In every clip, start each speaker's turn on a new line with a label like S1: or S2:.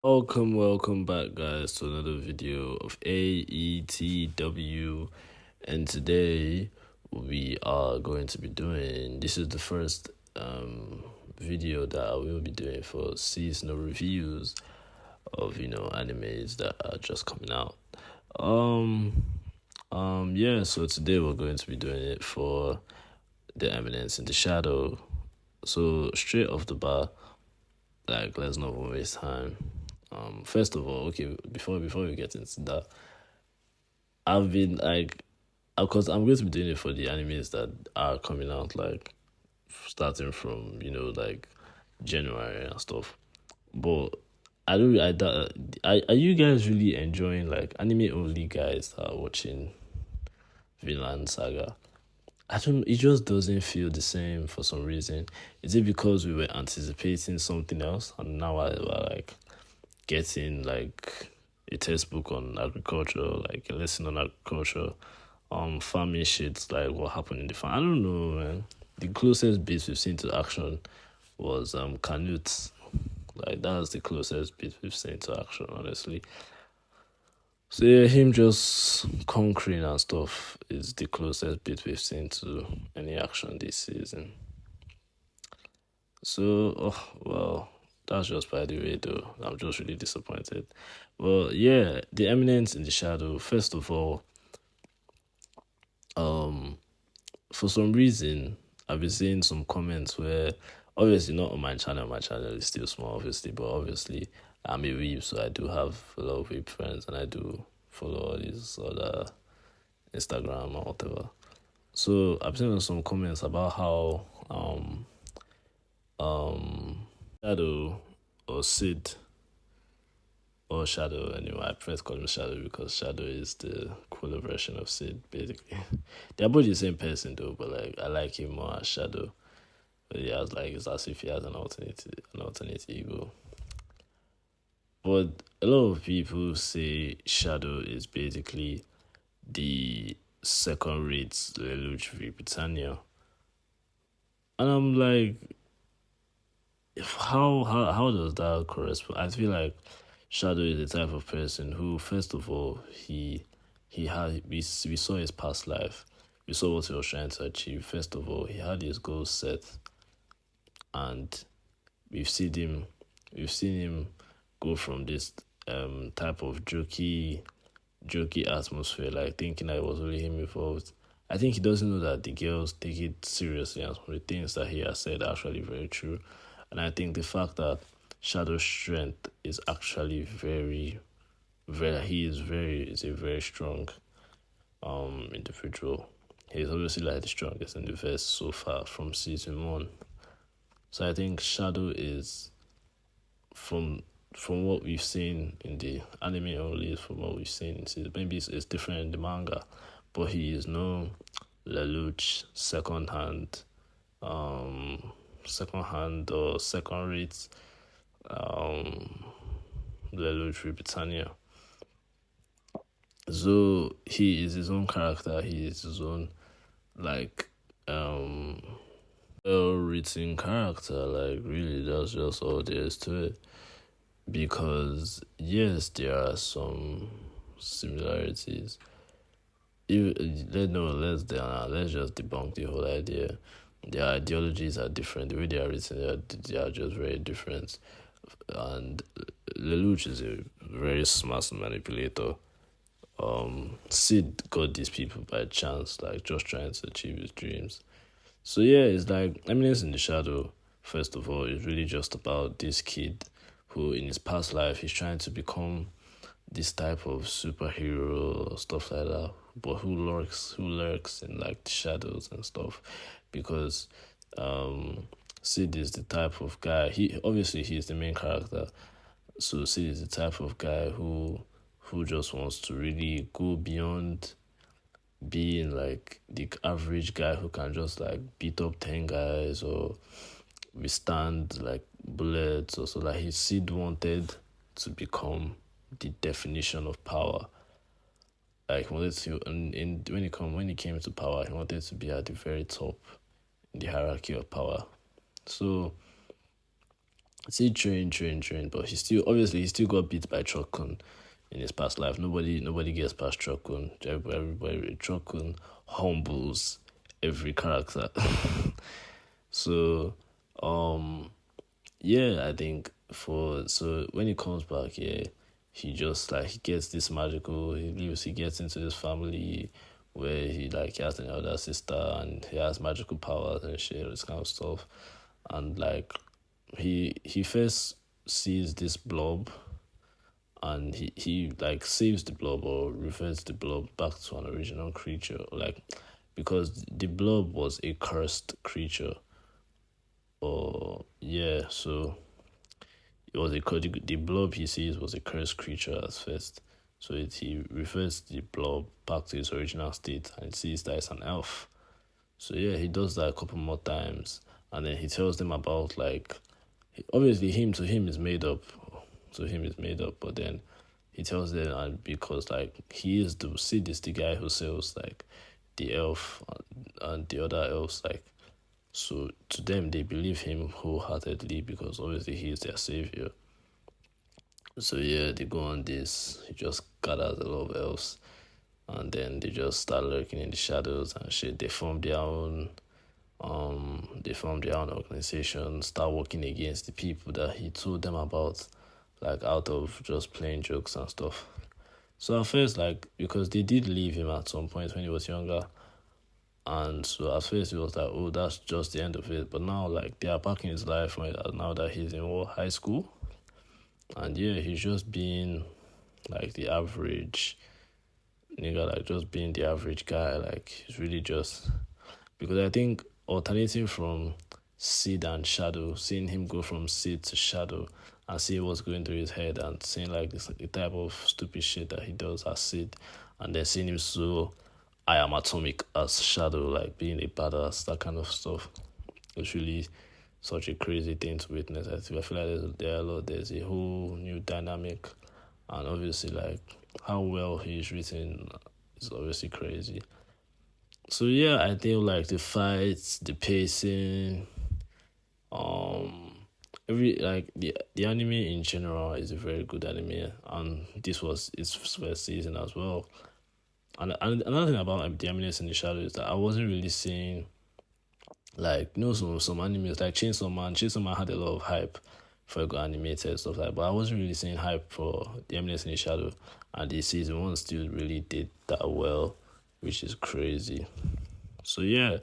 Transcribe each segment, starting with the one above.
S1: Welcome back, guys, to another video of AETW. And today we are going to be doing this is the first video that I will be doing for seasonal reviews of animes that are just coming out. Um, yeah. So today we're going to be doing it for The Eminence in the Shadow. So straight off the bat, like let's not waste time. First of all, okay, before we get into that, I've been like, of course, I'm going to be doing it for the animes that are coming out, like starting from like January and stuff. But I don't, I that are you guys really enjoying like anime only guys that are watching Vinland Saga? I don't. It just doesn't feel the same for some reason. Is it because we were anticipating something else, and now we're like getting like a textbook on agriculture, like a lesson on agriculture, farming shit, like what happened in the farm? I don't know, man. The closest bit we've seen to action was Canute. Like that's the closest bit we've seen to action, honestly. So yeah, him just conquering and stuff is the closest bit we've seen to any action this season. So, well, that's just by the way, though. I'm just really disappointed. Well, yeah, The Eminence in the Shadow. First of all, um, for some reason, I've been seeing some comments where, obviously not on my channel. My channel is still small, obviously, but obviously I'm a weeb, so I do have a lot of weeb friends, and I do follow all these other Instagram or whatever. So I've seen some comments about how Shadow or Sid or Shadow anyway. I prefer to call him Shadow because Shadow is the cooler version of Sid, basically. They're both the same person though, but like I like him more as Shadow. But he has like it's as if he has an alternate ego. But a lot of people say Shadow is basically the second rate Lelouch v Britannia. And I'm like, how does that correspond? I feel like Shadow is the type of person who, first of all, he had we saw his past life. We saw what he was trying to achieve. First of all, he had his goals set, and we've seen him go from this type of jokey atmosphere, like thinking that it was only him involved. I think he doesn't know that the girls take it seriously, and some of the things that he has said are actually very true. And I think the fact that Shadow's strength is actually very, very, is a very strong individual. He's obviously like the strongest in the verse so far from season one. So I think Shadow is from what we've seen in the anime only, from what we've seen in season. Maybe it's different in the manga, but he is no Lelouch second hand or second rate Lelouch Britannia. So he is his own character. He is his own like well written character. Like really, that's just all there is to it. Because yes, there are some similarities. Let's just debunk the whole idea. Their ideologies are different. The way they are written, they are just very different. And Lelouch is a very smart manipulator. Sid got these people by chance, like just trying to achieve his dreams. So yeah, it's like Eminence in the Shadow. First of all, is really just about this kid who, in his past life, he's trying to become this type of superhero or stuff like that, but who lurks in like the shadows and stuff, because Sid is the type of guy. He's the main character, so Sid is the type of guy who just wants to really go beyond being like the average guy who can just like beat up 10 guys or withstand like bullets or so. Like his Sid wanted to become the definition of power. Like he wanted to, and when he came to power, he wanted to be at the very top in the hierarchy of power. So He train, but he still got beat by Chokun in his past life. Nobody gets past Chokun. Everybody Chokun humbles every character. So, yeah, I think when he comes back, yeah, he just like he gets this magical. He gets into this family where he has an elder sister and he has magical powers and shit, this kind of stuff, and like he first sees this blob and he like saves the blob or reverts the blob back to an original creature, like because the blob was a cursed creature. Or yeah, so it was the blob he sees was a cursed creature at first. So he refers the blob back to its original state and sees that it's an elf. So yeah, he does that a couple more times, and then he tells them about like, obviously to him is made up, but then he tells them, and because like he is the Sid is the guy who sells like the elf and the other elves, like, so to them they believe him wholeheartedly because obviously he is their savior. So yeah, they go on this. He just gathers a lot of elves, and then they just start lurking in the shadows and shit. They form their own organization, start working against the people that he told them about, like out of just playing jokes and stuff. So at first, like, because they did leave him at some point when he was younger, and so at first it was like, oh, that's just the end of it. But now, like, they are back in his life now that he's in high school, and yeah, he's just being like the average nigga, like just being the average guy. Like he's really just, because I think alternating from Sid and Shadow, seeing him go from Sid to Shadow and see what's going through his head and seeing like the type of stupid shit that he does as Sid, and then seeing him so I am atomic as Shadow, like being a badass, that kind of stuff. It's really such a crazy thing to witness. I feel like there's a whole new dynamic, and obviously like how well he's written is obviously crazy. So yeah, I think like the fights, the pacing, every like the anime in general is a very good anime, and this was its first season as well. And another thing about the animes in the shadow is that I wasn't really seeing like some animes like Chainsaw Man had a lot of hype for good animated stuff like, but I wasn't really seeing hype for the Eminence in the Shadow, and the season one still really did that well, which is crazy. So yeah,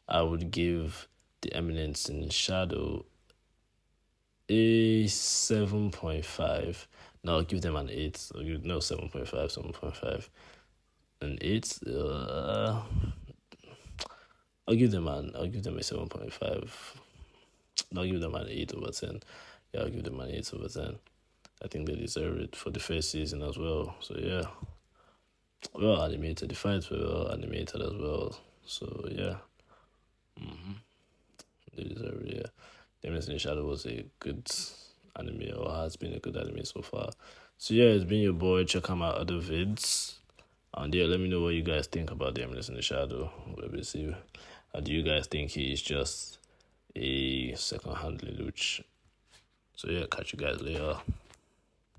S1: I would give the Eminence in the Shadow a 7.5. No, I'll give them an 8. 7.5, 7.5. An 8. I'll give them a 7.5. I'll give them an 8 over 10. Yeah, I'll give them an 8 over 10. I think they deserve it for the first season as well. So yeah, well animated. The fights were well animated as well. So yeah, they deserve it. Yeah, Demons in the Shadow was a good anime, or has been a good anime so far. So yeah, it's been your boy. Check out my other vids. And yeah, let me know what you guys think about Demons in the Shadow. Let me see. Do you guys think he's just a second-hand Lelouch? So yeah, catch you guys later.